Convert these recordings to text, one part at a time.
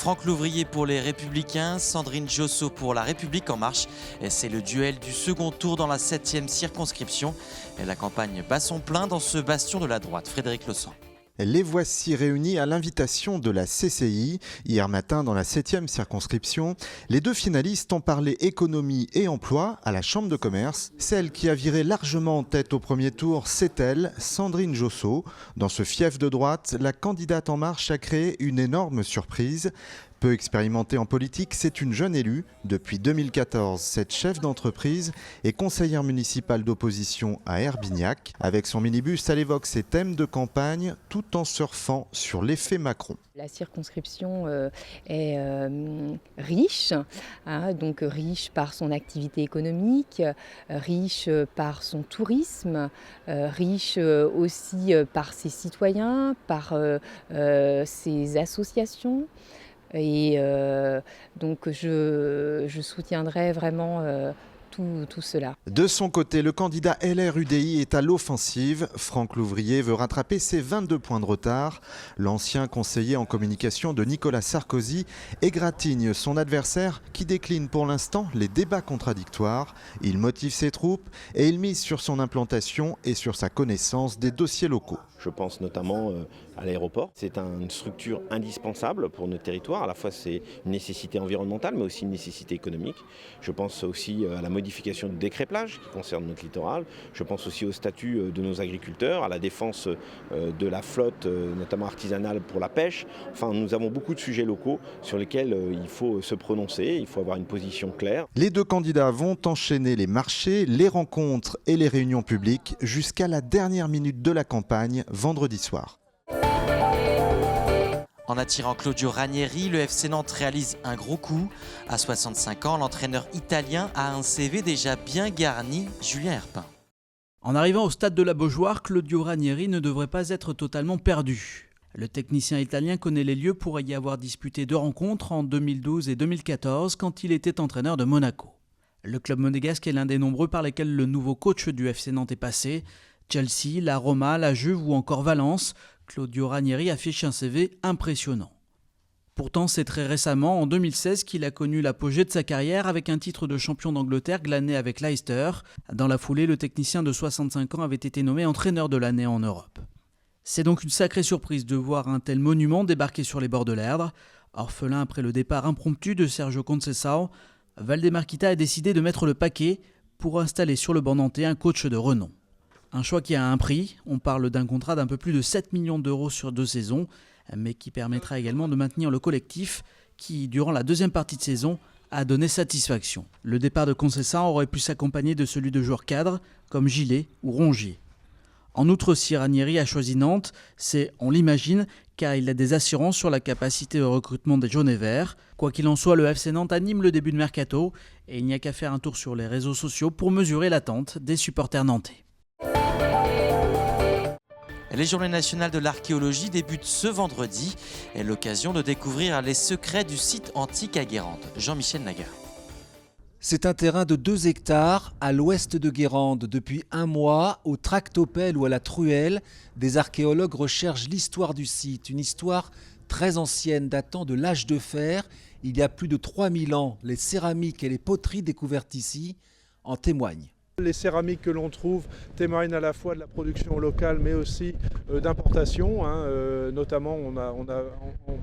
Franck Louvrier pour les Républicains, Sandrine Josso pour La République En Marche. C'est le duel du second tour dans la 7e circonscription. La campagne bat son plein dans ce bastion de la droite. Frédéric Lossan. Les voici réunis à l'invitation de la CCI. Hier matin, dans la 7e circonscription, les deux finalistes ont parlé économie et emploi à la Chambre de commerce. Celle qui a viré largement en tête au premier tour, c'est elle, Sandrine Josso. Dans ce fief de droite, la candidate En Marche a créé une énorme surprise. Peu expérimentée en politique, c'est une jeune élue. Depuis 2014, cette chef d'entreprise est conseillère municipale d'opposition à Herbignac. Avec son minibus, elle évoque ses thèmes de campagne tout en surfant sur l'effet Macron. La circonscription est riche, donc riche par son activité économique, riche par son tourisme, riche aussi par ses citoyens, par ses associations. Et donc je soutiendrai vraiment tout cela. De son côté, le candidat LR-UDI est à l'offensive. Franck Louvrier veut rattraper ses 22 points de retard. L'ancien conseiller en communication de Nicolas Sarkozy égratigne son adversaire qui décline pour l'instant les débats contradictoires. Il motive ses troupes et il mise sur son implantation et sur sa connaissance des dossiers locaux. Je pense notamment à l'aéroport. C'est une structure indispensable pour notre territoire. À la fois, c'est une nécessité environnementale, mais aussi une nécessité économique. Je pense aussi à la modification du décret plage qui concerne notre littoral. Je pense aussi au statut de nos agriculteurs, à la défense de la flotte, notamment artisanale pour la pêche. Enfin, nous avons beaucoup de sujets locaux sur lesquels il faut se prononcer, il faut avoir une position claire. Les deux candidats vont enchaîner les marchés, les rencontres et les réunions publiques jusqu'à la dernière minute de la campagne, vendredi soir. En attirant Claudio Ranieri, le FC Nantes réalise un gros coup. À 65 ans, l'entraîneur italien a un CV déjà bien garni. Julien Herpin. En arrivant au stade de la Beaujoire, Claudio Ranieri ne devrait pas être totalement perdu. Le technicien italien connaît les lieux pour y avoir disputé 2 rencontres en 2012 et 2014 quand il était entraîneur de Monaco. Le club monégasque est l'un des nombreux par lesquels le nouveau coach du FC Nantes est passé. Chelsea, la Roma, la Juve ou encore Valence, Claudio Ranieri affiche un CV impressionnant. Pourtant, c'est très récemment, en 2016, qu'il a connu l'apogée de sa carrière avec un titre de champion d'Angleterre glané avec Leicester. Dans la foulée, le technicien de 65 ans avait été nommé entraîneur de l'année en Europe. C'est donc une sacrée surprise de voir un tel monument débarquer sur les bords de l'Erdre. Orphelin après le départ impromptu de Sergio Conceição, Valdemarquita a décidé de mettre le paquet pour installer sur le banc nantais un coach de renom. Un choix qui a un prix, on parle d'un contrat d'un peu plus de 7 millions d'euros sur 2 saisons, mais qui permettra également de maintenir le collectif qui, durant la deuxième partie de saison, a donné satisfaction. Le départ de Conceição aurait pu s'accompagner de celui de joueurs cadres comme Gillet ou Rongier. En outre, si Ranieri a choisi Nantes, c'est, on l'imagine, car il a des assurances sur la capacité de recrutement des jaunes et verts. Quoi qu'il en soit, le FC Nantes anime le début de mercato et il n'y a qu'à faire un tour sur les réseaux sociaux pour mesurer l'attente des supporters nantais. Les Journées nationales de l'archéologie débutent ce vendredi. Et l'occasion de découvrir les secrets du site antique à Guérande. Jean-Michel Naga. C'est un terrain de 2 hectares à l'ouest de Guérande. Depuis un mois, au tractopelle ou à la truelle, des archéologues recherchent l'histoire du site. Une histoire très ancienne datant de l'âge de fer. Il y a plus de 3000 ans, les céramiques et les poteries découvertes ici en témoignent. Les céramiques que l'on trouve témoignent à la fois de la production locale mais aussi d'importation. Notamment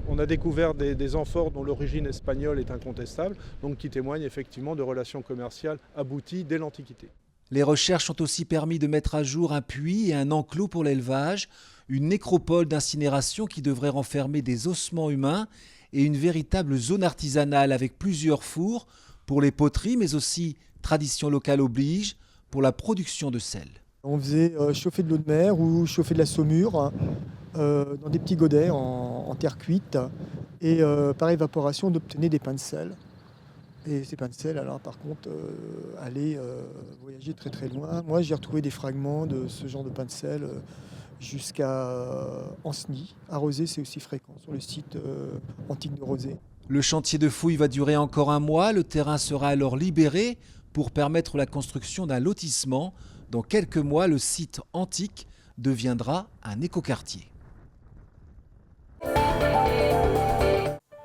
on a découvert des amphores dont l'origine espagnole est incontestable, donc qui témoignent effectivement de relations commerciales abouties dès l'Antiquité. Les recherches ont aussi permis de mettre à jour un puits et un enclos pour l'élevage, une nécropole d'incinération qui devrait renfermer des ossements humains et une véritable zone artisanale avec plusieurs fours pour les poteries mais aussi, tradition locale oblige, pour la production de sel. On faisait chauffer de l'eau de mer ou chauffer de la saumure dans des petits godets en terre cuite et par évaporation on obtenait des pains de sel. Et ces pains de sel, alors par contre, allaient voyager très très loin. Moi j'ai retrouvé des fragments de ce genre de pain de sel jusqu'à Ancenis. À Rozé c'est aussi fréquent sur le site antique de Rozé. Le chantier de fouilles va durer encore un mois. Le terrain sera alors libéré pour permettre la construction d'un lotissement. Dans quelques mois, le site antique deviendra un écoquartier.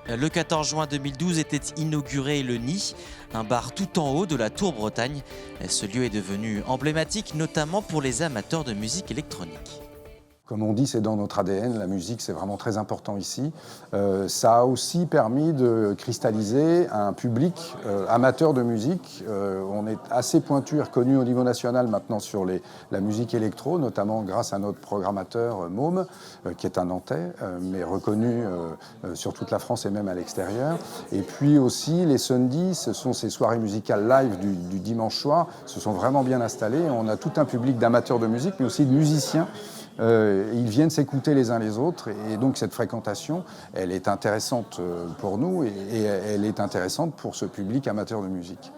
Le 14 juin 2012 était inauguré le Nid, un bar tout en haut de la Tour Bretagne. Ce lieu est devenu emblématique, notamment pour les amateurs de musique électronique. Comme on dit, c'est dans notre ADN, la musique c'est vraiment très important ici. Ça a aussi permis de cristalliser un public amateur de musique. On est assez pointu et reconnu au niveau national maintenant sur la musique électro, notamment grâce à notre programmateur Môme, qui est un Nantais, mais reconnu sur toute la France et même à l'extérieur. Et puis aussi les Sundays, ce sont ces soirées musicales live du dimanche soir, se sont vraiment bien installées. On a tout un public d'amateurs de musique, mais aussi de musiciens. Ils viennent s'écouter les uns les autres et donc cette fréquentation, elle est intéressante pour nous et elle est intéressante pour ce public amateur de musique.